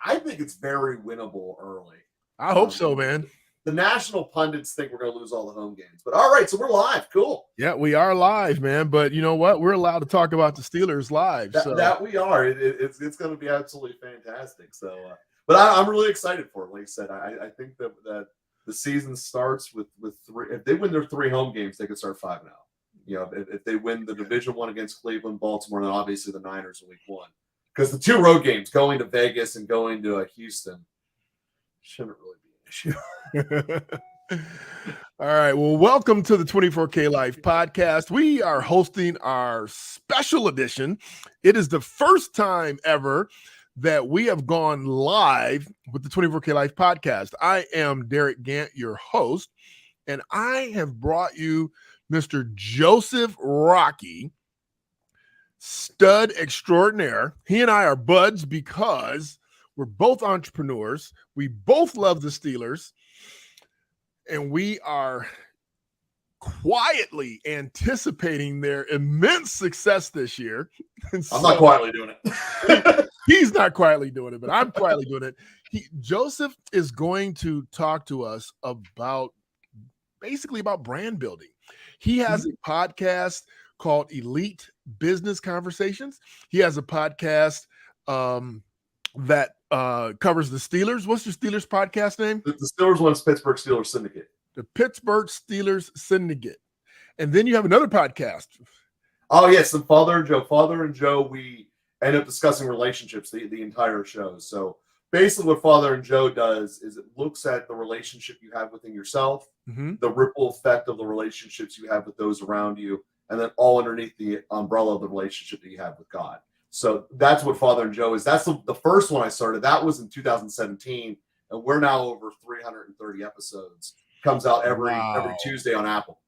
I think it's very winnable early. I hope so, man. The national pundits think we're going to lose all the home games. But all right, so we're live. Cool. Yeah, we are live, man. But you know what? We're allowed to talk about the Steelers live. That we are. It's going to be absolutely fantastic. So, but I'm really excited for it. Like I said, I think that the season starts with three. If they win their 3 home games, they could start 5-0. You know, if they win the division one against Cleveland, Baltimore, and then obviously the Niners in week 1. Because the 2 road games, going to Vegas and going to Houston, shouldn't really be an issue. All right. Well, welcome to the 24K Life podcast. We are hosting our special edition. It is the first time ever that we have gone live with the 24K Life podcast. I am Derek Gant, your host, and I have brought you Mr. Joseph Rocky, stud extraordinaire. He and I are buds because we're both entrepreneurs. We both love the Steelers. And we are quietly anticipating their immense success this year. I'm not quietly doing it. He's not quietly doing it, but I'm quietly doing it. Joseph is going to talk to us about brand building. He has a podcast called Elite Business Conversations. He has a podcast that covers the Steelers. What's your Steelers podcast name? The Steelers one's Pittsburgh Steelers Syndicate. The Pittsburgh Steelers Syndicate. And then you have another podcast. Oh, yes. The Father and Joe, we end up discussing relationships the entire show. So basically what Father and Joe does is it looks at the relationship you have within yourself, the ripple effect of the relationships you have with those around you, and then all underneath the umbrella of the relationship that you have with God. So that's what Father and Joe is. That's the first one I started. That was in 2017, and we're now over 330 episodes. Comes out every Tuesday on Apple.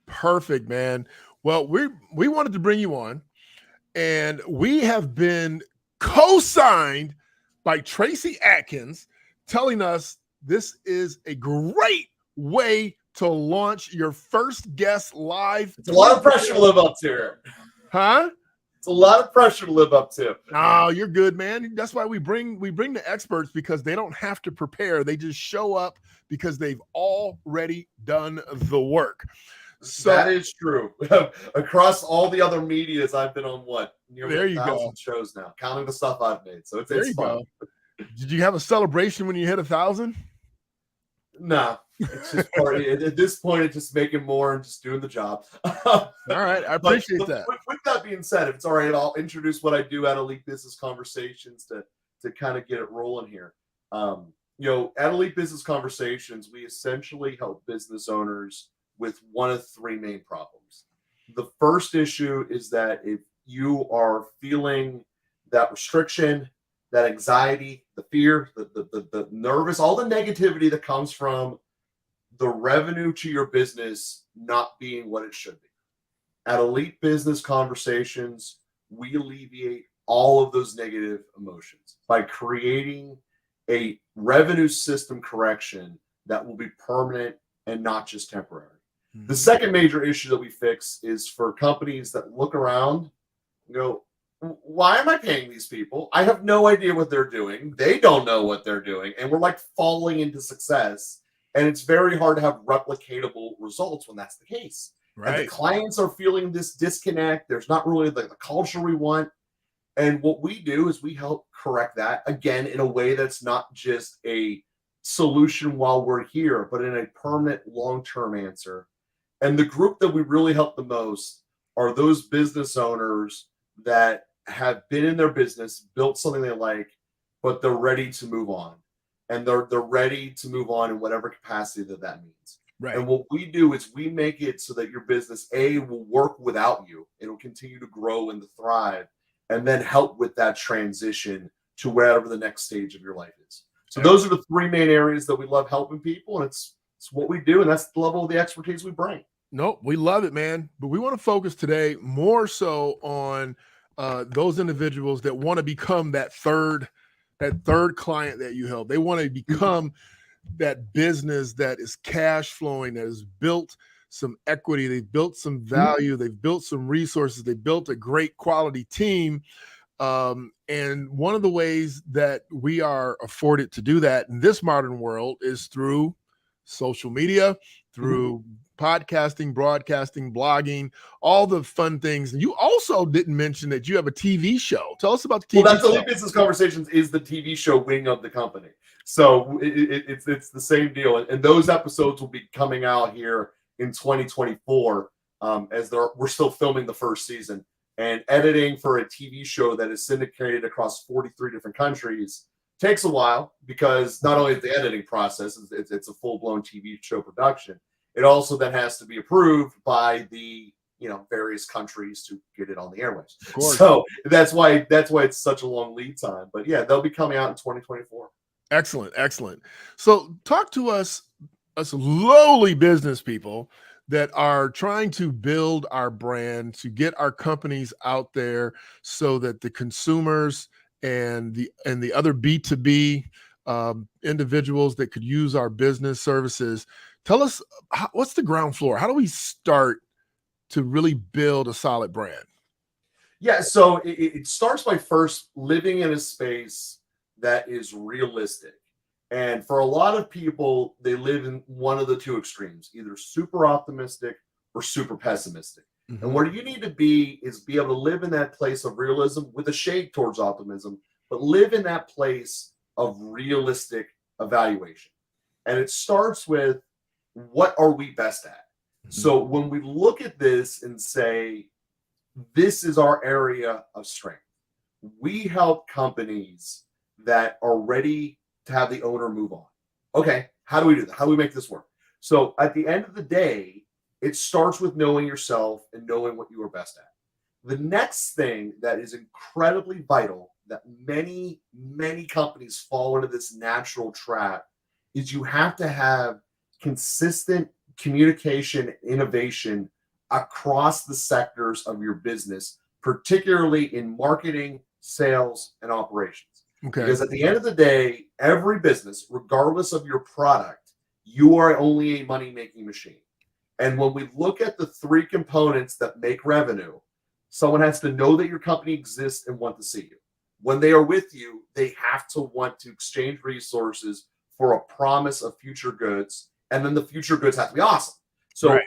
Perfect, man. Well, we wanted to bring you on, and we have been co-signed by Tracy Atkins, telling us this is a great way to launch your first guest live. It's a lot of pressure to live up to. Huh? It's a lot of pressure to live up to. Oh, you're good, man. That's why we bring the experts, because they don't have to prepare. They just show up because they've already done the work. So that is true. Across all the other medias, I've been on nearly 1,000 shows now, counting the stuff I've made. So it's fun. Did you have a celebration when you hit 1,000? No. It's just party. At this point, it's just making more and just doing the job. All right. I appreciate that. With that being said, if it's all right, I'll introduce what I do at Elite Business Conversations to kind of get it rolling here. At Elite Business Conversations, we essentially help business owners with one of 3 main problems. The first issue is that if you are feeling that restriction, that anxiety, the fear, the nervous, all the negativity that comes from the revenue to your business not being what it should be. At Elite Business Conversations, we alleviate all of those negative emotions by creating a revenue system correction that will be permanent and not just temporary. Mm-hmm. The second major issue that we fix is for companies that look around and go, why am I paying these people? I have no idea what they're doing. They don't know what they're doing. And we're like falling into success. And it's very hard to have replicatable results when that's the case. Right. And the clients are feeling this disconnect. There's not really the culture we want. And what we do is we help correct that, again, in a way that's not just a solution while we're here, but in a permanent long-term answer. And the group that we really help the most are those business owners that have been in their business, built something they like, but they're ready to move on. And they're ready to move on in whatever capacity that means. Right. And what we do is we make it so that your business, A, will work without you. It'll continue to grow and to thrive, and then help with that transition to wherever the next stage of your life is. So those are the 3 main areas that we love helping people, and it's what we do, and that's the level of the expertise we bring. Nope, we love it, man. But we want to focus today more so on those individuals that want to become that third client that you help. They want to become that business that is cash flowing, that has built some equity, they've built some value, they've built some resources, they built a great quality team. And one of the ways that we are afforded to do that in this modern world is through social media, through podcasting, broadcasting, blogging, all the fun things. And you also didn't mention that you have a TV show. Tell us about the TV Well, that's show. Elite Business Conversations is the TV show wing of the company. So it's the same deal. And those episodes will be coming out here in 2024 as we're still filming the first season. And editing for a TV show that is syndicated across 43 different countries takes a while because not only is the editing process, it's a full-blown TV show production. It also then has to be approved by the various countries to get it on the airwaves. So that's why it's such a long lead time. But yeah, they'll be coming out in 2024. Excellent. So talk to us lowly business people that are trying to build our brand, to get our companies out there so that the consumers and the other B2B individuals that could use our business services. Tell us, what's the ground floor? How do we start to really build a solid brand? Yeah, so it starts by first living in a space that is realistic. And for a lot of people, they live in one of the two extremes, either super optimistic or super pessimistic. Mm-hmm. And where you need to be is be able to live in that place of realism with a shade towards optimism, but live in that place of realistic evaluation. And it starts with, what are we best at? Mm-hmm. So when we look at this and say, this is our area of strength, we help companies that are ready to have the owner move on. Okay, how do we do that? How do we make this work? So at the end of the day, it starts with knowing yourself and knowing what you are best at. The next thing that is incredibly vital that many, many companies fall into this natural trap is you have to have consistent communication and innovation across the sectors of your business, particularly in marketing, sales, and operations. Okay. Because at the end of the day, every business, regardless of your product, you are only a money-making machine. And when we look at the three components that make revenue, someone has to know that your company exists and want to see you. When they are with you, they have to want to exchange resources for a promise of future goods. And then the future goods have to be awesome. So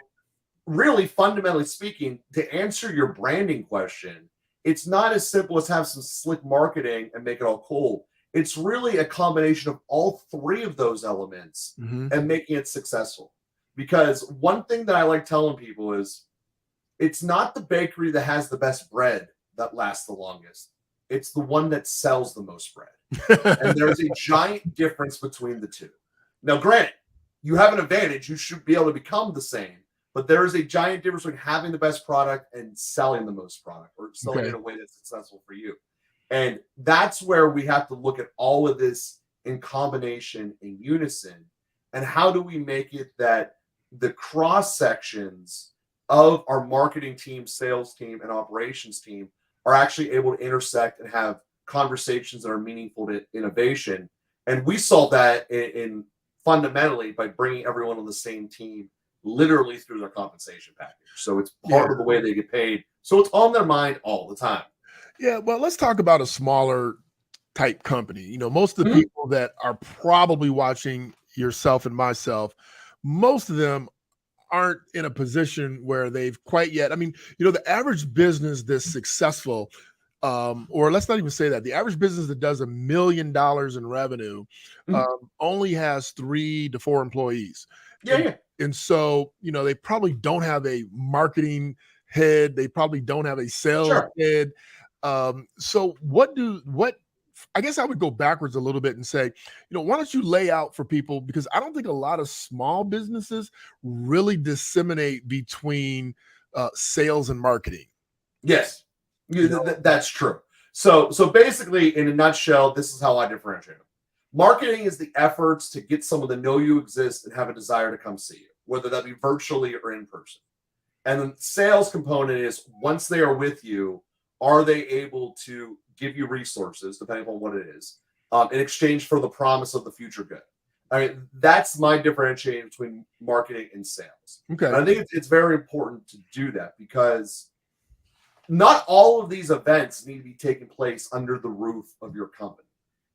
really, fundamentally speaking, to answer your branding question, it's not as simple as have some slick marketing and make it all cool. It's really a combination of all three of those elements and making it successful. Because one thing that I like telling people is, it's not the bakery that has the best bread that lasts the longest. It's the one that sells the most bread. And there's a giant difference between the two. Now, granted, you have an advantage. You should be able to become the same. But there is a giant difference between having the best product and selling the most product, or selling it in a way that's successful for you. And that's where we have to look at all of this in combination, in unison. And how do we make it that the cross sections of our marketing team, sales team, and operations team are actually able to intersect and have conversations that are meaningful to innovation? And we solve that in fundamentally by bringing everyone on the same team, literally through their compensation package. So it's part of the way they get paid. So it's on their mind all the time. Yeah, well, let's talk about a smaller type company. Most of the people that are probably watching yourself and myself, most of them aren't in a position where they've quite yet. I mean, the average business that's successful, or let's not even say that, the average business that does $1 million in revenue only has 3 to 4 employees. And so, they probably don't have a marketing head. They probably don't have a sales head. So I guess I would go backwards a little bit and say, why don't you lay out for people, because I don't think a lot of small businesses really disseminate between sales and marketing. Yes, that's true. So basically, in a nutshell, this is how I differentiate them. Marketing is the efforts to get someone to know you exist and have a desire to come see you, whether that be virtually or in person. And the sales component is, once they are with you, are they able to give you resources, depending on what it is, in exchange for the promise of the future good? I mean, that's my differentiating between marketing and sales. Okay. And I think it's very important to do that, because not all of these events need to be taking place under the roof of your company.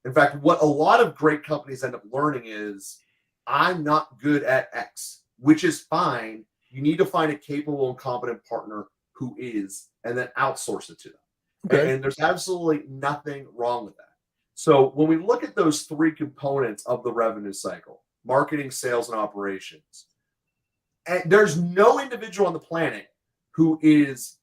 In fact, what a lot of great companies end up learning is I'm not good at X, which is fine. You need to find a capable and competent partner who is, and then outsource it to them. Okay. And there's absolutely nothing wrong with that. So when we look at those three components of the revenue cycle, marketing, sales, and operations, and there's no individual on the planet who is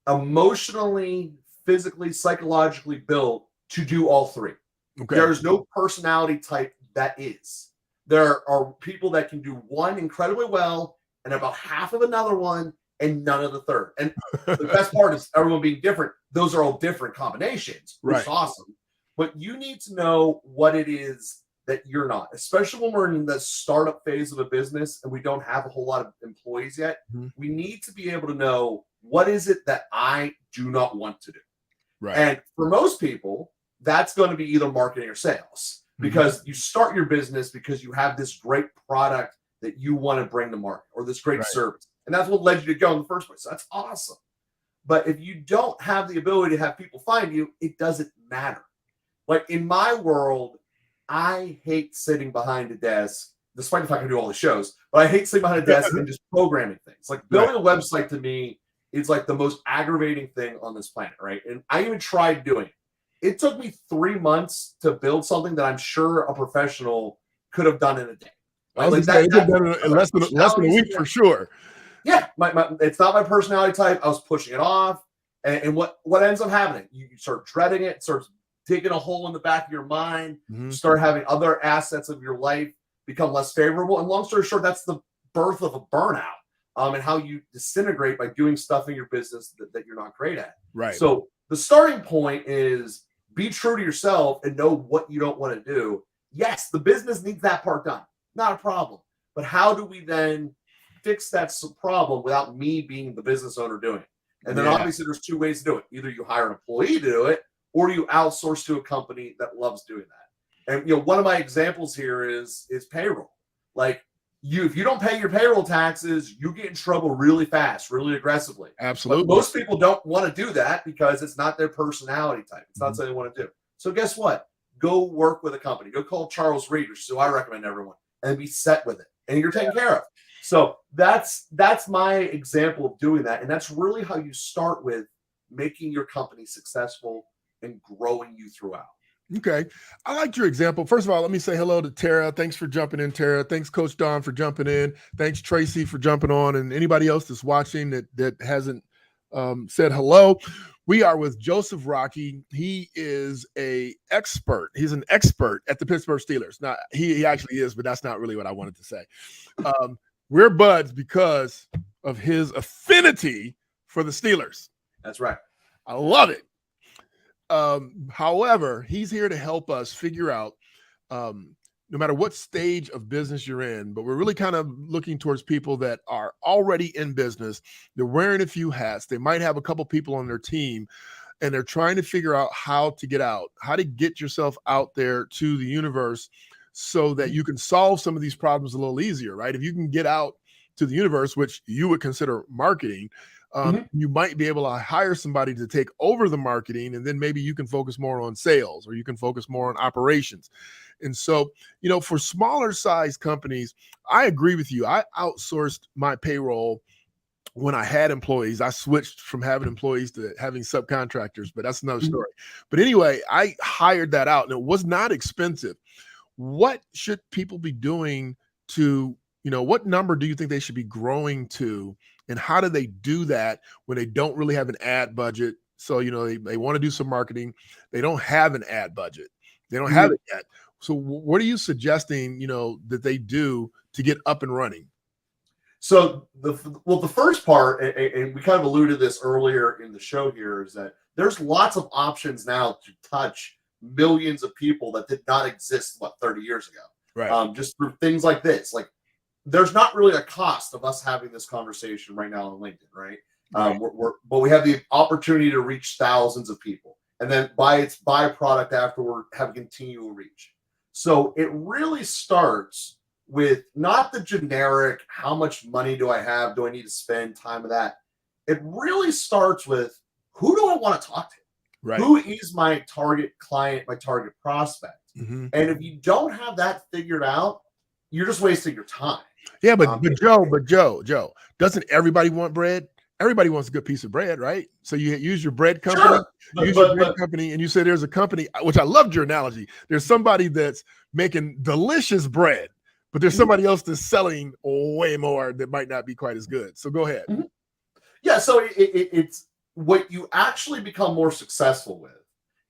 emotionally, physically, psychologically built to do all three. Okay. There's no personality type that is. There are people that can do one incredibly well and about half of another one and none of the third. And the best part is everyone being different. Those are all different combinations, which is awesome. But you need to know what it is that you're not, especially when we're in the startup phase of a business and we don't have a whole lot of employees yet. Mm-hmm. We need to be able to know what is it that I do not want to do. Right. And for most people, that's going to be either marketing or sales, because you start your business because you have this great product that you want to bring to market, or this great service. And that's what led you to go in the first place. So that's awesome. But if you don't have the ability to have people find you, it doesn't matter. Like in my world, I hate sitting behind a desk, despite the fact I do all the shows, but I hate sitting behind a desk and just programming things. Like building a website to me is like the most aggravating thing on this planet, right? And I even tried doing it. It took me 3 months to build something that I'm sure a professional could have done in a day. I was like less than a week for sure. Yeah, it's not my personality type. I was pushing it off, and what ends up happening? You start dreading it. It starts digging a hole in the back of your mind. You start having other assets of your life become less favorable. And long story short, that's the birth of a burnout, and how you disintegrate by doing stuff in your business that you're not great at. Right. So the starting point is be true to yourself and know what you don't want to do. Yes, the business needs that part done. Not a problem. But how do we then fix that problem without me being the business owner doing it? And then obviously there's two ways to do it. Either you hire an employee to do it, or you outsource to a company that loves doing that. And one of my examples here is payroll. Like if you don't pay your payroll taxes, you get in trouble really fast, really aggressively. Absolutely. But most people don't want to do that because it's not their personality type. It's not something they want to do. So guess what? Go work with a company. Go call Charles Reed, which is who I recommend everyone, and be set with it. And you're taken care of. So that's my example of doing that. And that's really how you start with making your company successful and growing you throughout. Okay. I liked your example. First of all, let me say hello to Tara. Thanks for jumping in, Tara. Thanks, Coach Don, for jumping in. Thanks, Tracy, for jumping on. And anybody else that's watching that hasn't said hello. We are with Joseph Rocky. He is an expert. He's an expert at the Pittsburgh Steelers. Now, he actually is, but that's not really what I wanted to say. We're buds because of his affinity for the Steelers. That's right. I love it. However, he's here to help us figure out, no matter what stage of business you're in, but we're really kind of looking towards people that are already in business. They're wearing a few hats. They might have a couple people on their team, and they're trying to figure out how to get yourself out there to the universe so that you can solve some of these problems a little easier, right? If you can get out to the universe, which you would consider marketing, you might be able to hire somebody to take over the marketing, and then maybe you can focus more on sales, or you can focus more on operations. And so, for smaller size companies, I agree with you. I outsourced my payroll when I had employees. I switched from having employees to having subcontractors, but that's another story. But anyway, I hired that out, and it was not expensive. What should people be doing to, what number do you think they should be growing to? And how do they do that when they don't really have an ad budget? So, they want to do some marketing. They don't have an ad budget. They don't have it yet. So what are you suggesting, that they do to get up and running? So the first part, and we kind of alluded to this earlier in the show here, is that there's lots of options now to touch millions of people that did not exist, 30 years ago. Right. Just through things like this. Like, there's not really a cost of us having this conversation right now on LinkedIn, right? But we have the opportunity to reach thousands of people, and then by its byproduct afterward, have a continual reach. So it really starts with not the generic, how much money do I have? Do I need to spend time with that? it really starts with, who do I want to talk to? Right. Who is my target client, my target prospect? Mm-hmm. And if you don't have that figured out, you're just wasting your time. Yeah, but Joe, doesn't everybody want bread? Everybody wants a good piece of bread, right? So you use your bread company, Sure, and you say there's a company, which I loved your analogy. There's somebody that's making delicious bread, but there's somebody else that's selling way more that might not be quite as good. So go ahead. Mhm. Yeah, so it's what you actually become more successful with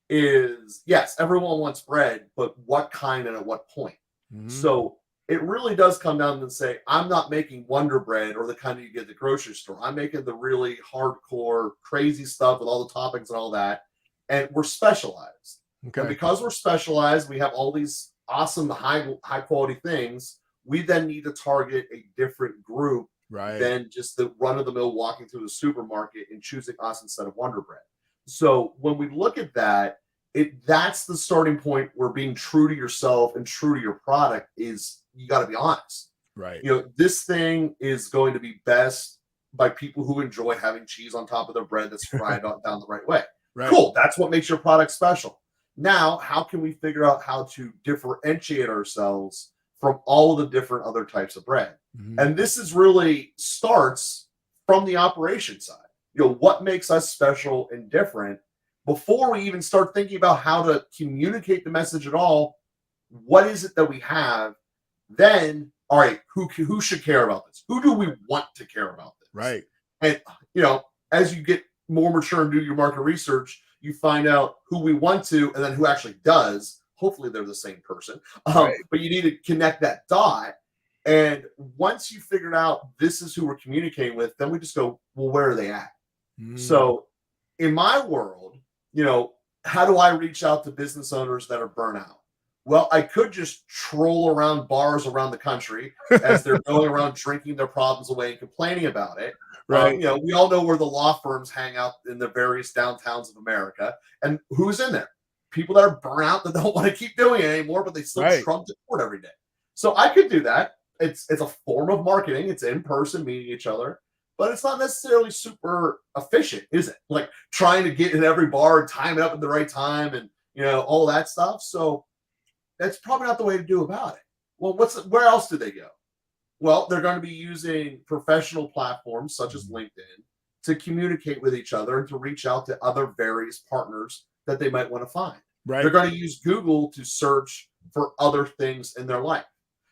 is, yes, everyone wants bread, but what kind and at what point? Mhm. So it really does come down to say, I'm not making Wonder Bread or the kind you get at the grocery store. I'm making the really hardcore, crazy stuff with all the toppings and all that. And we're specialized. And Okay. because we're specialized, we have all these awesome, high quality things. We then need to target a different group Right. than just the run of the mill walking through the supermarket and choosing us instead of Wonder Bread. So when we look at that, that's the starting point where being true to yourself and true to your product is, you got to be honest. Right. You know, this thing is going to be best by people who enjoy having cheese on top of their bread that's fried down the right way. Right. Cool. That's what makes your product special. Now, how can we figure out how to differentiate ourselves from all the different other types of bread? Mhm. And this is really starts from the operation side. You know, what makes us special and different before we even start thinking about how to communicate the message at all. What is it that we have? Then, all right, who should care about this? Who do we want to care about this? Right. And, you know, as you get more mature and do your market research, you find out who we want to and then who actually does. Hopefully they're the same person. Right. But you need to connect that dot. And once you figured out this is who we're communicating with, then we just go, well, where are they at? Mm. So in my world, you know, how do I reach out to business owners that are burnout? Well, I could just troll around bars around the country as they're going around drinking their problems away and complaining about it. Right. You know, we all know where the law firms hang out in the various downtowns of America. And who's in there? People that are burnout that don't want to keep doing it anymore, but they still Right. trump to court every day. So I could do that. It's a form of marketing. It's in person, meeting each other, but it's not necessarily super efficient, is it? Like trying to get in every bar and time it up at the right time and, you know, all that stuff. So that's probably not the way to do about it. Well, where else do they go? Well, they're going to be using professional platforms such as LinkedIn to communicate with each other and to reach out to other various partners that they might want to find. Right. They're going to use Google to search for other things in their life.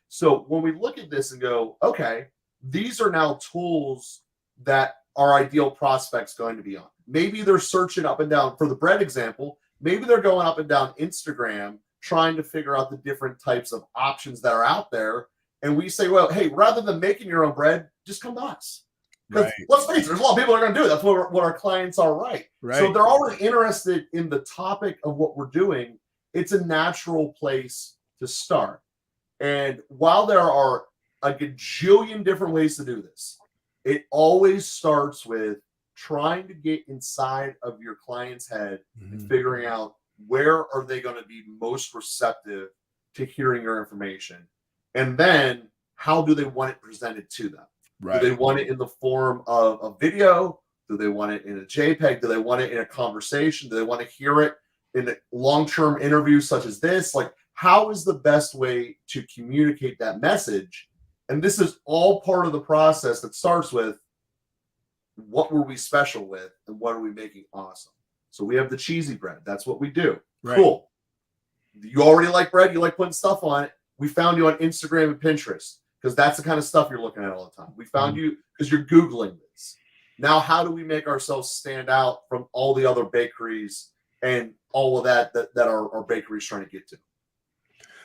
So when we look at this and go, okay, these are now tools that our ideal prospect's going to be on. Maybe they're searching up and down, for the bread example, maybe they're going up and down Instagram trying to figure out the different types of options that are out there. And we say, well, hey, rather than making your own bread, just come to us. Because Right. let's face it, there's a lot of people that are going to do it. That's what our clients are, right? Right. So they're already interested in the topic of what we're doing. It's a natural place to start. And while there are a gajillion different ways to do this, it always starts with trying to get inside of your client's head and Mhm. figuring out where are they going to be most receptive to hearing your information. And then how do they want it presented to them? Right. Do they want it in the form of a video? Do they want it in a JPEG? Do they want it in a conversation? Do they want to hear it in a long-term interview such as this? Like, how is the best way to communicate that message? And this is all part of the process that starts with, what were we special with and what are we making awesome? So we have the cheesy bread. That's what we do. Right. Cool. You already like bread. You like putting stuff on it. We found you on Instagram and Pinterest because that's the kind of stuff you're looking at all the time. We found you because you're Googling this. Now, how do we make ourselves stand out from all the other bakeries and all of that our bakeries trying to get to?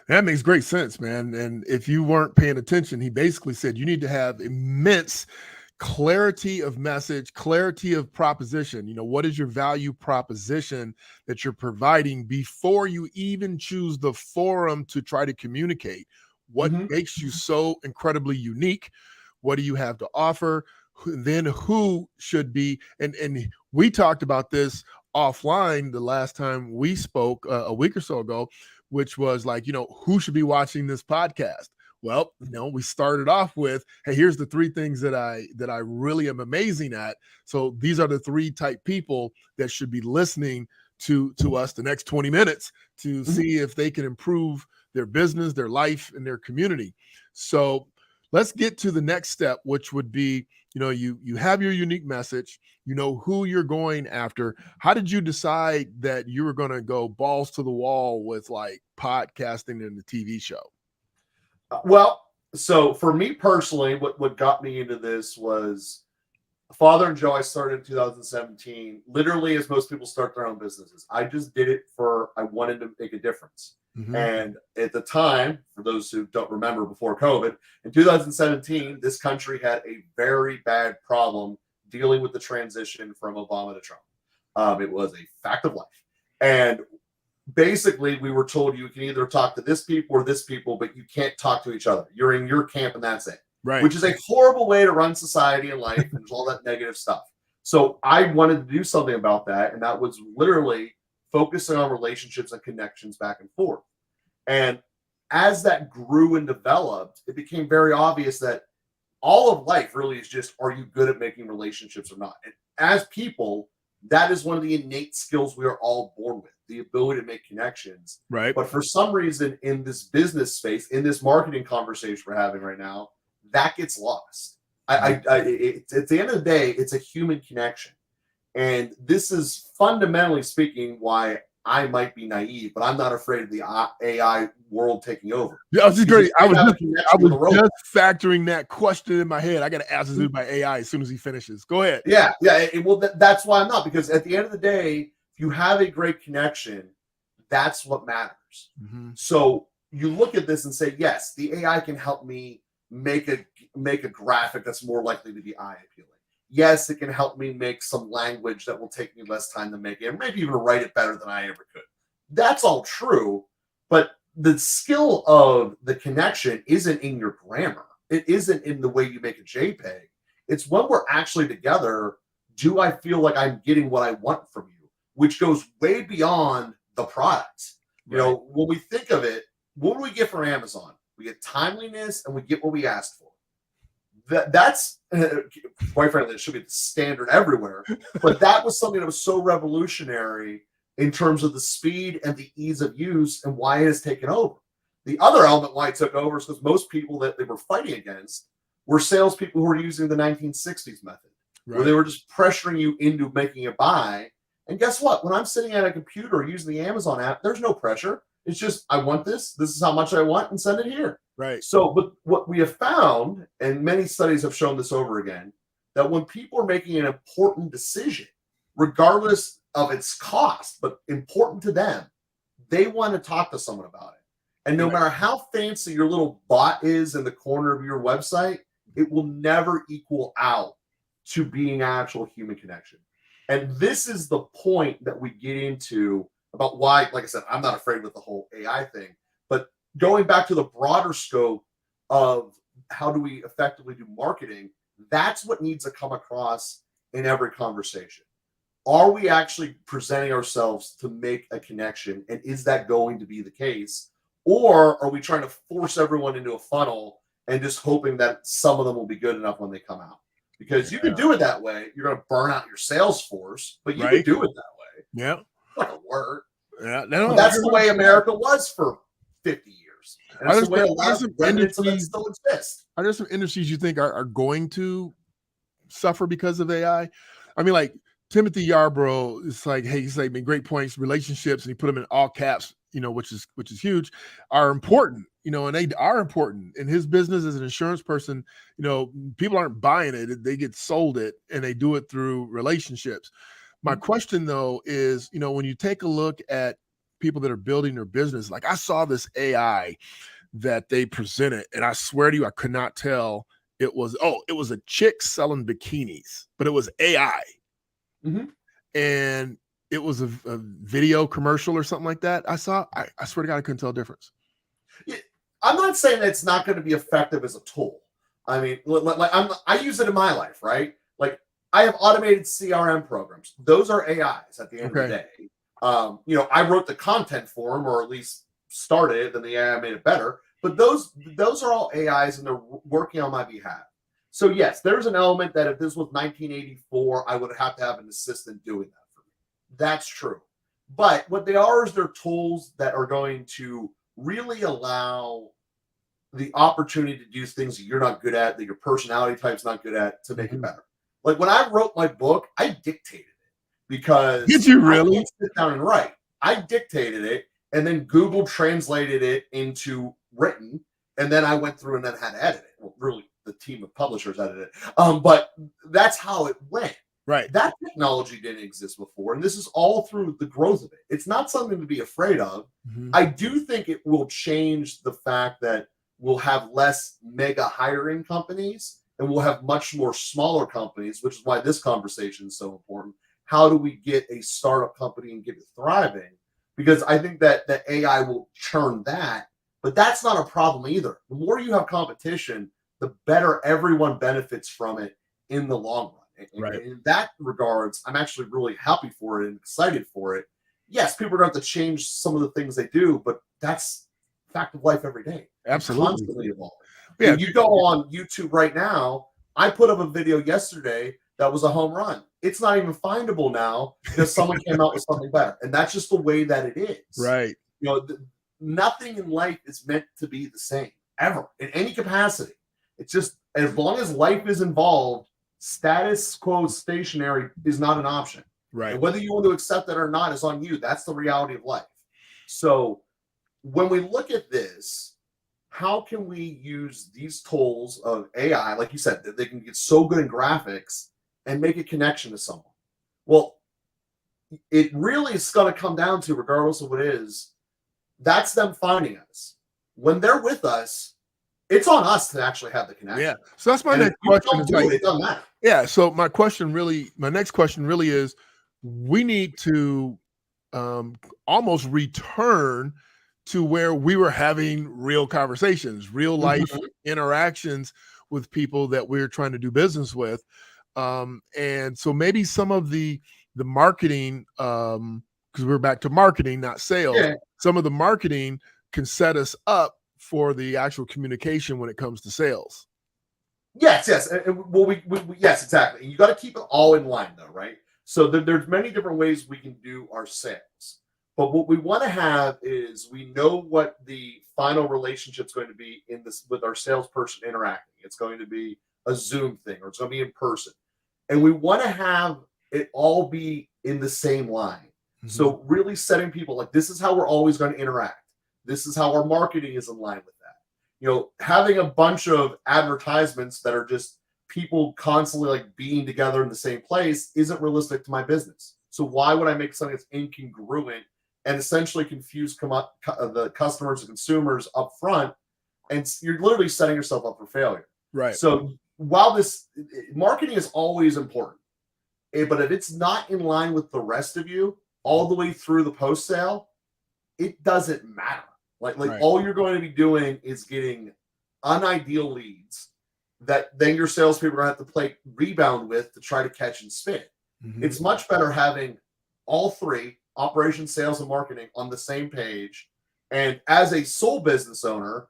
That makes great sense, man. And if you weren't paying attention, he basically said you need to have immense clarity of message, clarity of proposition. You know, what is your value proposition that you're providing before you even choose the forum to try to communicate? What Mhm. makes you so incredibly unique? What do you have to offer? Then who should be, and we talked about this offline the last time we spoke a week or so ago, which was like, you know, who should be watching this podcast? Well, we started off with, hey, here's the three things that I really am amazing at. So these are the three type people that should be listening to us the next 20 minutes to see if they can improve their business, their life, and their community. So let's get to the next step, which would be, you have your unique message, you know who you're going after. How did you decide that you were going to go balls to the wall with like podcasting and the TV show? Well, so for me personally, what got me into this was Father and Joe. I started in 2017, literally as most people start their own businesses. I just did it I wanted to make a difference. And at the time, for those who don't remember, before COVID, in 2017, this country had a very bad problem dealing with the transition from Obama to Trump. It was a fact of life. And basically, we were told you can either talk to this people or this people, but you can't talk to each other. You're in your camp and that's it. Right. Which is a horrible way to run society and life, and there's all that negative stuff. So I wanted to do something about that, and that was literally focusing on relationships and connections back and forth. And as that grew and developed, it became very obvious that all of life really is just, are you good at making relationships or not? And as people, that is one of the innate skills we are all born with, the ability to make connections. Right. But for some reason, in this business space, in this marketing conversation we're having right now, that gets lost. At the end of the day, it's a human connection. And this is fundamentally speaking why I might be naive, but I'm not afraid of the AI world taking over. Yeah, I was just great. I was just factoring that question in my head. I got to ask this dude by AI as soon as he finishes. Go ahead. Yeah. Well, that's why I'm not, because at the end of the day, if you have a great connection, that's what matters. So you look at this and say, yes, the AI can help me make a graphic that's more likely to be eye appealing. Yes, it can help me make some language that will take me less time to make it, and maybe even write it better than I ever could. That's all true, but the skill of the connection isn't in your grammar. It isn't in the way you make a JPEG. It's when we're actually together, do I feel like I'm getting what I want from you? Which goes way beyond the product. You know, when we think of it, what do we get from Amazon? We get timeliness and we get what we asked for. That's quite frankly, it should be the standard everywhere. But that was something that was so revolutionary in terms of the speed and the ease of use and why it has taken over. The other element why it took over is because most people that they were fighting against were salespeople who were using the 1960s method, where they were just pressuring you into making a buy. And guess what? When I'm sitting at a computer using the Amazon app, there's no pressure. It's just, I want this. This is how much I want, and send it here. Right. So, but what we have found, and many studies have shown this over again, that when people are making an important decision, regardless of its cost, but important to them, they want to talk to someone about it. And no matter how fancy your little bot is in the corner of your website, it will never equal out to being actual human connection. And this is the point that we get into about why, like I said, I'm not afraid with the whole AI thing, but going back to the broader scope of how do we effectively do marketing, that's what needs to come across in every conversation. Are we actually presenting ourselves to make a connection? And is that going to be the case? Or are we trying to force everyone into a funnel and just hoping that some of them will be good enough when they come out? Because you can do it that way. You're going to burn out your sales force, but you can do it that way. Yeah. It's not going to work. Yeah. No, that's the way America was for 50 years. And that's the way a lot of remnants of it still exist. Are there some industries you think are going to suffer because of AI? I mean, like Timothy Yarbrough is like, hey, he's like, made great points, relationships, and he put them in all caps, which is huge, are important, and they are important in his business as an insurance person. People aren't buying it. They get sold it, and they do it through relationships. My question though is, when you take a look at people that are building their business, like I saw this AI that they presented, and I swear to you, I could not tell it was a chick selling bikinis, but it was AI. And it was a video commercial or something like that. I swear to God, I couldn't tell the difference. Yeah, I'm not saying that it's not going to be effective as a tool. I mean, I use it in my life, right? Like I have automated CRM programs. Those are AIs at the end of the day. I wrote the content for them, or at least started it, then the AI made it better. But those are all AIs, and they're working on my behalf. So yes, there's an element that if this was 1984, I would have to have an assistant doing that for me. That's true. But what they are is they're tools that are going to really allow the opportunity to do things that you're not good at, that your personality type's not good at, to make it better. Like when I wrote my book, I dictated it because did you really I can't sit down and write? I dictated it, and then Google translated it into written, and then I went through and then had to edit it. Well, really, the team of publishers edited it. But that's how it went. Right. That technology didn't exist before, and this is all through the growth of it. It's not something to be afraid of. I do think it will change the fact that we'll have less mega hiring companies and we'll have much more smaller companies, which is why this conversation is so important. How do we get a startup company and get it thriving? Because I think that the AI will churn that, but that's not a problem either. The more you have competition, the better everyone benefits from it in the long run. And right. in that regards, I'm actually really happy for it and excited for it. Yes, people are going to have to change some of the things they do, but that's fact of life every day. Absolutely. Constantly evolving. Yeah. If you go on YouTube right now, I put up a video yesterday that was a home run. It's not even findable now because someone came out with something better. And that's just the way that it is. Right. You know, nothing in life is meant to be the same ever in any capacity. It's just as long as life is involved, status quo stationary is not an option. Right. And whether you want to accept that or not is on you. That's the reality of life. So when we look at this, how can we use these tools of AI, like you said, that they can get so good in graphics and make a connection to someone? Well, it really is going to come down to, regardless of what it is, that's them finding us. When they're with us, it's on us to actually have the connection. Yeah. So that's my next question. It doesn't matter. Yeah. So my next question really is, we need to almost return to where we were having real conversations, real life interactions with people that we're trying to do business with. And so maybe some of the marketing, because we're back to marketing, not sales. Yeah. Some of the marketing can set us up for the actual communication when it comes to sales. Yes. Well, yes, exactly. You got to keep it all in line though, right? So there's many different ways we can do our sales. But what we want to have is we know what the final relationship is going to be in this with our salesperson interacting. It's going to be a Zoom thing, or it's going to be in person. And we want to have it all be in the same line. So really setting people like, this is how we're always going to interact. This is how our marketing is in line with that. You know, having a bunch of advertisements that are just people constantly like being together in the same place isn't realistic to my business. So why would I make something that's incongruent and essentially confuse the customers and consumers up front? And you're literally setting yourself up for failure. Right. So while this marketing is always important, but if it's not in line with the rest of you all the way through the post sale, it doesn't matter. Like right. All you're going to be doing is getting unideal leads that then your salespeople are going to have to play rebound with to try to catch and spin. It's much better having all three, operations, sales, and marketing, on the same page. And as a sole business owner,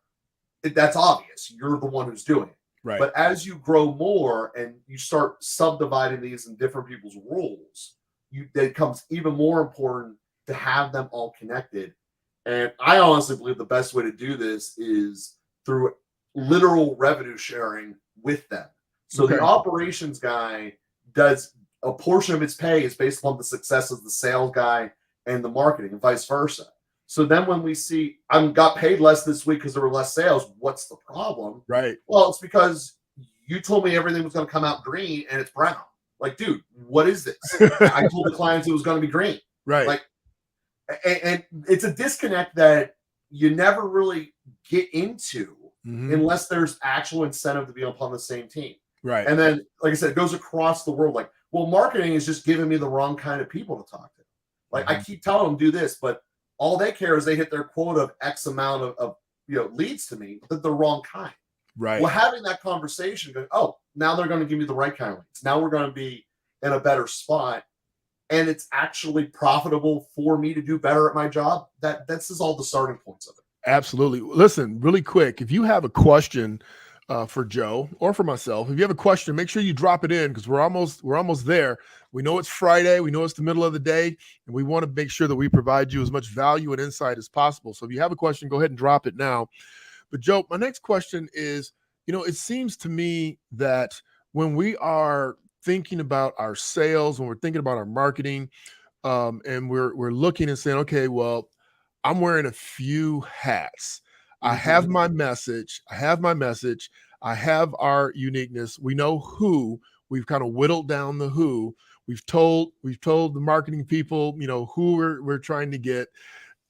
that's obvious. You're the one who's doing it. Right. But as you grow more and you start subdividing these in different people's roles, it becomes even more important to have them all connected. And I honestly believe the best way to do this is through literal revenue sharing with them. So the operations guy does a portion of its pay is based on the success of the sales guy and the marketing, and vice versa. So then when we see I got paid less this week because there were less sales, what's the problem? Right. Well, it's because you told me everything was going to come out green and it's brown. Like, dude, what is this? I told the clients it was going to be green. Right. Like, and it's a disconnect that you never really get into unless there's actual incentive to be upon the same team. Right. And then, like I said, it goes across the world. Like, well, marketing is just giving me the wrong kind of people to talk to. Like, I keep telling them do this, but all they care is they hit their quota of X amount of leads to me, but the wrong kind. Right. Well, having that conversation, going, oh, now they're going to give me the right kind of leads. Now we're going to be in a better spot. and it's actually profitable for me to do better at my job, this is all the starting points of it. Absolutely. Listen, really quick, if you have a question for Joe or for myself, if you have a question, make sure you drop it in because we're almost there. We know it's Friday, we know it's the middle of the day, and we want to make sure that we provide you as much value and insight as possible. So if you have a question, go ahead and drop it now. But Joe, my next question is, it seems to me that when we are thinking about our sales, when we're thinking about our marketing, and we're looking and saying, okay, well, I'm wearing a few hats. I have my message. I have our uniqueness. We know who. We've kind of whittled down the who. We've told the marketing people, who we're trying to get.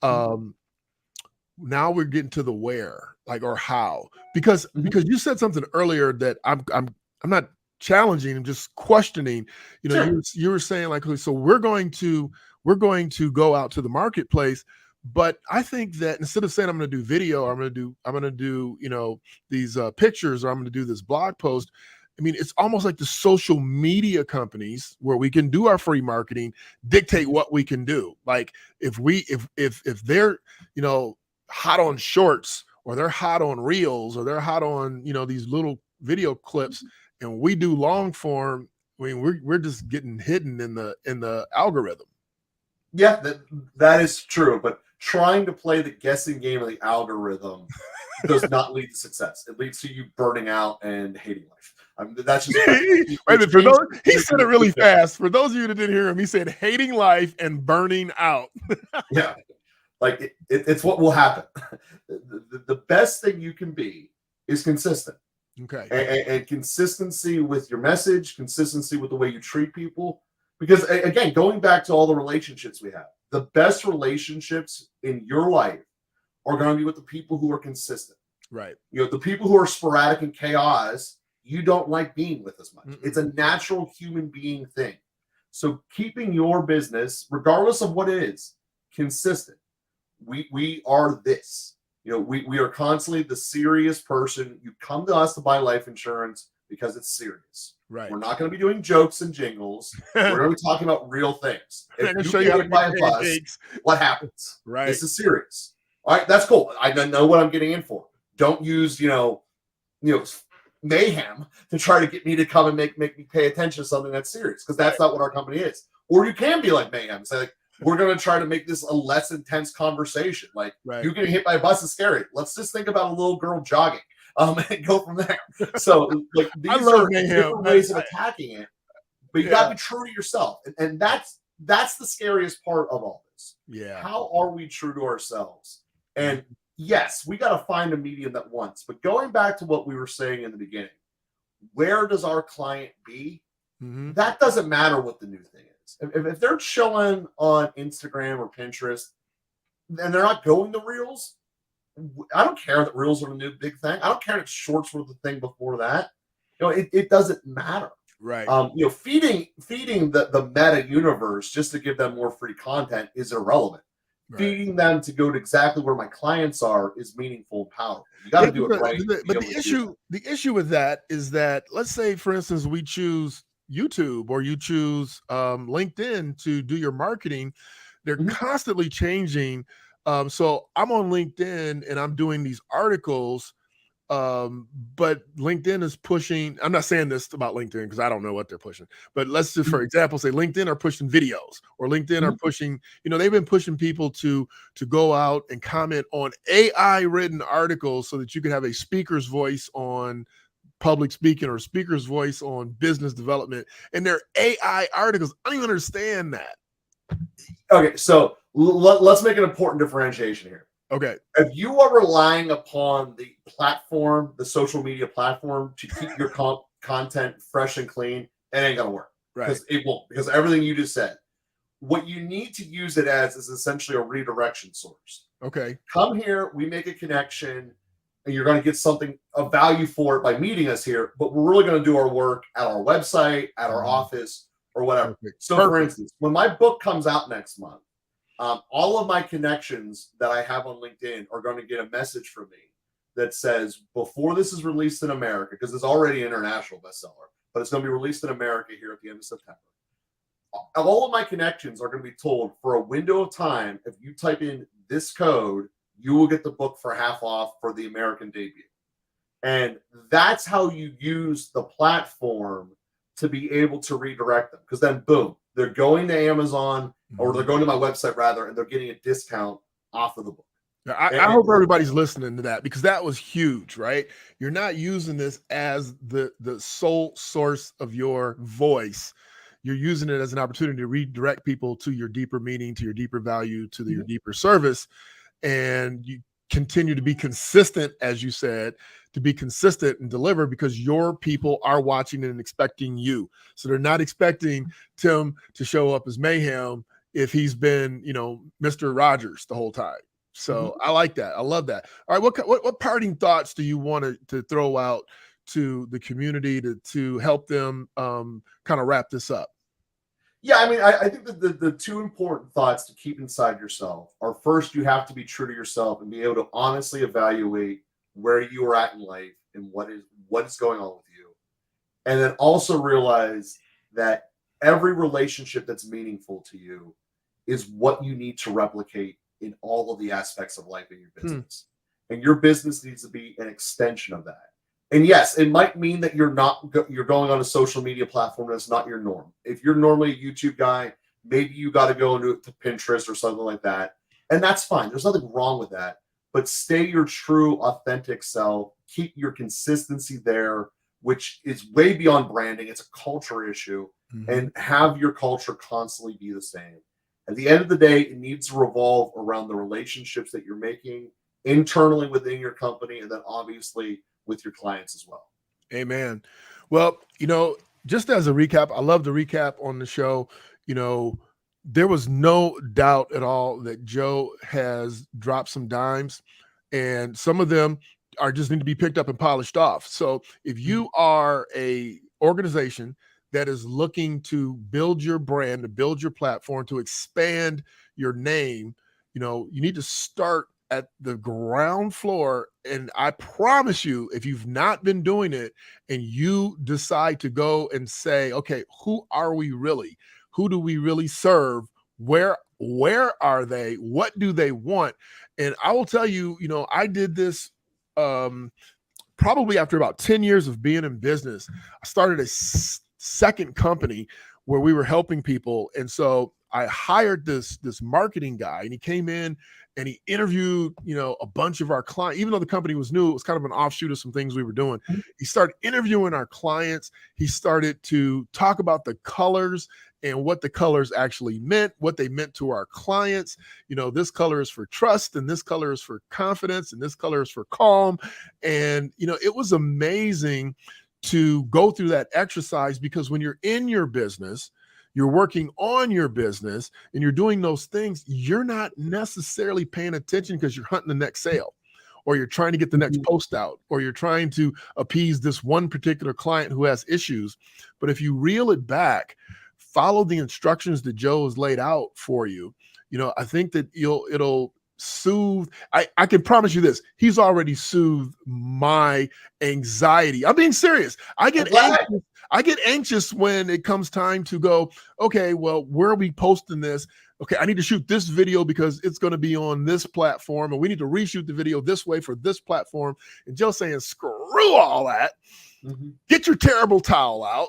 Now we're getting to the where, or how, because you said something earlier that I'm not challenging, I'm just questioning. Sure. You were saying so we're going to go out to the marketplace. But I think that instead of saying I'm going to do video, or I'm going to do these pictures, or I'm going to do this blog post, I mean, it's almost like the social media companies where we can do our free marketing dictate what we can do. Like if they're hot on shorts, or they're hot on reels, or they're hot on these little video clips, and we do long form, I mean, we're just getting hidden in the algorithm. Yeah, that is true, but trying to play the guessing game of the algorithm does not lead to success. It leads to you burning out and hating life. I mean, that's just he said it really fast. For those of you that didn't hear him, he said hating life and burning out. Yeah, like it's what will happen. The best thing you can be is consistent. Okay. And consistency with your message, consistency with the way you treat people. Because again, going back to all the relationships we have, the best relationships in your life are going to be with the people who are consistent. Right. The people who are sporadic and chaos, you don't like being with as much. It's a natural human being thing. So keeping your business, regardless of what it is, consistent. We are this. We are constantly the serious person. You come to us to buy life insurance because it's serious. Right. We're not going to be doing jokes and jingles. We're going to be talking about real things. If show you you how get to by a get bus, pancakes. what happens? Right. This is serious. All right, that's cool. I know what I'm getting in for. Don't use mayhem to try to get me to come and make me pay attention to something that's serious, because that's not what our company is. Or you can be like mayhem, say like, we're going to try to make this a less intense conversation. Like, you getting hit by a bus is scary. Let's just think about a little girl jogging. And go from there. So, like, these are different ways of attacking it, but you got to be true to yourself, and that's the scariest part of all this. Yeah. How are we true to ourselves? And yes, we got to find a medium that wants. But going back to what we were saying in the beginning, where does our client be? That doesn't matter what the new thing is. If they're chilling on Instagram or Pinterest and they're not going to Reels, I don't care that Reels are the new big thing. I don't care that shorts were the thing before that. It doesn't matter. Right. Feeding the meta universe just to give them more free content is irrelevant. Right. Feeding them to go to exactly where my clients are is meaningful and powerful. You got to do it right. But the issue with that is that, let's say, for instance, we choose YouTube or you choose LinkedIn to do your marketing. They're constantly changing. So I'm on LinkedIn and I'm doing these articles, but LinkedIn is pushing, I'm not saying this about LinkedIn because I don't know what they're pushing, but let's just, for example, say LinkedIn are pushing videos, or LinkedIn are pushing, they've been pushing people to go out and comment on AI written articles so that you can have a speaker's voice on public speaking or speaker's voice on business development. And they're AI articles. I don't even understand that. Okay, so let's make an important differentiation here. Okay. If you are relying upon the platform, the social media platform, to keep your content fresh and clean, it ain't gonna work. Right. Because it won't. Because everything you just said. What you need to use it as is essentially a redirection source. Okay. Come here, we make a connection, and you're going to get something of value for it by meeting us here. But we're really going to do our work at our website, at our office, or whatever. Perfect. So, for instance, when my book comes out next month, all of my connections that I have on LinkedIn are going to get a message from me that says, before this is released in America, because it's already an international bestseller, but it's going to be released in America here at the end of September. all of my connections are going to be told for a window of time, if you type in this code, you will get the book for half off for the American debut. And that's how you use the platform to be able to redirect them. Because then, boom, they're going to Amazon, or they're going to my website rather, and they're getting a discount off of the book. I hope everybody's listening to that, because that was huge, right? You're not using this as the sole source of your voice. You're using it as an opportunity to redirect people to your deeper meaning, to your deeper value, to your deeper service. And you continue to be consistent, as you said, to be consistent and deliver, because your people are watching and expecting you. So they're not expecting Tim to show up as Mayhem if he's been, Mr. Rogers the whole time. So I like that. I love that. All right. What parting thoughts do you want to throw out to the community to help them kind of wrap this up? Yeah, I mean, I think that the two important thoughts to keep inside yourself are, first, you have to be true to yourself and be able to honestly evaluate where you are at in life and what is going on with you. And then also realize that every relationship that's meaningful to you is what you need to replicate in all of the aspects of life in your business. And your business needs to be an extension of that. And yes, it might mean that you're going on a social media platform that's not your norm. If you're normally a YouTube guy, maybe you got to go into to Pinterest or something like that. And that's fine. There's nothing wrong with that. But stay your true, authentic self. Keep your consistency there, which is way beyond branding. It's a culture issue. And have your culture constantly be the same. At the end of the day, it needs to revolve around the relationships that you're making internally within your company, and then obviously with your clients as well. Amen. Well, just as a recap, I love the recap on the show. There was no doubt at all that Joe has dropped some dimes, and some of them are just need to be picked up and polished off. So if you are a organization that is looking to build your brand, to build your platform, to expand your name, you need to start at the ground floor. And I promise you, if you've not been doing it and you decide to go and say, okay, who are we really? Who do we really serve? Where are they? What do they want? And I will tell you, I did this probably after about 10 years of being in business. I started a second company where we were helping people. And so I hired this marketing guy, and he came in and he interviewed, a bunch of our clients. Even though the company was new, it was kind of an offshoot of some things we were doing. He started interviewing our clients. He started to talk about the colors and what the colors actually meant, what they meant to our clients. This color is for trust, and this color is for confidence, and this color is for calm. And, it was amazing to go through that exercise, because when you're in your business, you're working on your business and you're doing those things, you're not necessarily paying attention because you're hunting the next sale, or you're trying to get the next post out, or you're trying to appease this one particular client who has issues. But if you reel it back, follow the instructions that Joe has laid out for you, I think that it'll soothe. I can promise you this. He's already soothed my anxiety. I'm being serious. I get anxious when it comes time to go, okay, well, where are we posting this? Okay, I need to shoot this video because it's going to be on this platform, and we need to reshoot the video this way for this platform. And Joe's saying, screw all that. Get your terrible towel out.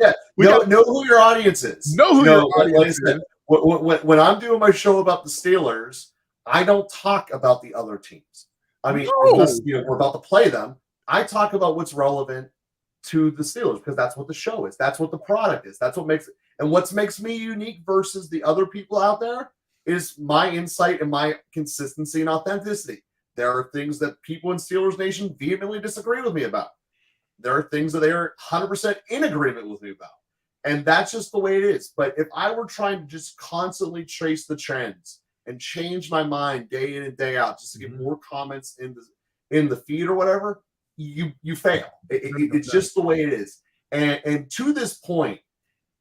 Yeah, know who your audience is. Know who your audience is. When I'm doing my show about the Steelers, I don't talk about the other teams. I mean, unless we're about to play them, I talk about what's relevant to the Steelers, because that's what the show is. That's what the product is. That's what makes it. And what makes me unique versus the other people out there is my insight and my consistency and authenticity. There are things that people in Steelers Nation vehemently disagree with me about. There are things that they are 100% in agreement with me about. And that's just the way it is. But if I were trying to just constantly trace the trends and change my mind day in and day out just to get more comments in the feed or whatever, you fail. It's just the way it is. And to this point,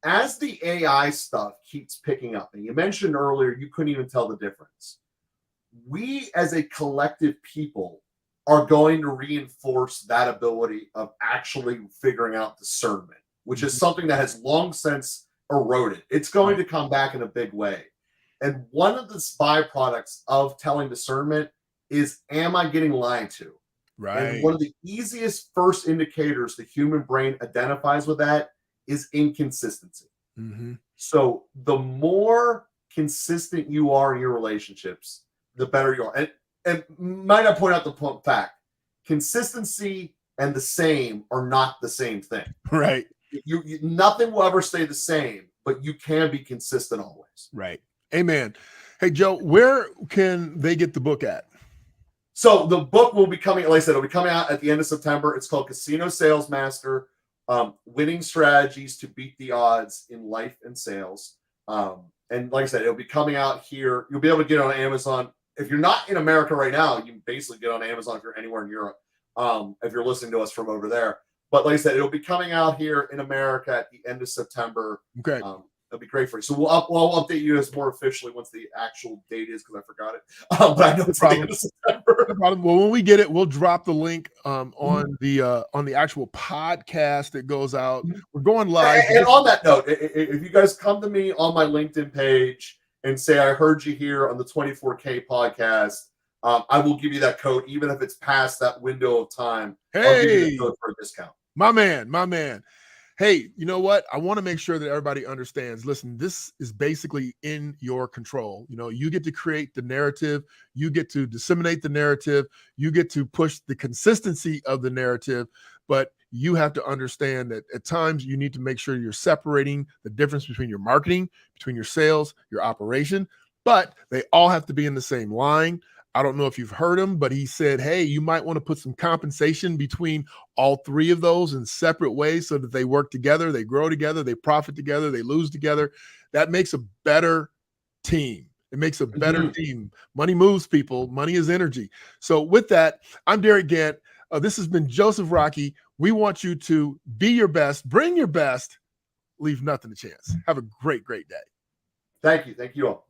as the AI stuff keeps picking up, and you mentioned earlier you couldn't even tell the difference, we as a collective people are going to reinforce that ability of actually figuring out discernment, which is something that has long since eroded. It's going to come back in a big way. And one of the byproducts of telling discernment is, am I getting lied to? Right. And one of the easiest first indicators the human brain identifies with that is inconsistency. Mm-hmm. So the more consistent you are in your relationships, the better you are. And might I point out the fact, consistency and the same are not the same thing. Right. You nothing will ever stay the same, but you can be consistent always. Right. Amen. Hey, Joe, where can they get the book at? So the book will be coming, like I said, it'll be coming out at the end of September. It's called Casino Sales Master, Winning Strategies to Beat the Odds in Life and Sales. And like I said, it'll be coming out here. You'll be able to get it on Amazon. If you're not in America right now, you can basically get on Amazon if you're anywhere in Europe, if you're listening to us from over there. But like I said, it'll be coming out here in America at the end of September. Okay. That'll be great for you. So we'll update you as more officially once the actual date is, because I forgot it. But I know it's the end of September. No problem. Well, when we get it, we'll drop the link on the actual podcast that goes out. We're going live. And on that note, if you guys come to me on my LinkedIn page and say, I heard you here on the 24K podcast, I will give you that code, even if it's past that window of time. I'll give you the code for a discount. My man. Hey, you know what? I want to make sure that everybody understands. Listen, this is basically in your control. You know, you get to create the narrative. You get to disseminate the narrative. You get to push the consistency of the narrative. But you have to understand that at times you need to make sure you're separating the difference between your marketing, between your sales, your operation. But they all have to be in the same line. I don't know if you've heard him, but he said, hey, you might want to put some compensation between all three of those in separate ways so that they work together, they grow together, they profit together, they lose together. That makes a better team. It makes a better team. Money moves people. Money is energy. So with that, I'm Derek Gant. This has been Joseph Rocky. We want you to be your best, bring your best, leave nothing to chance. Have a great, great day. Thank you. Thank you all.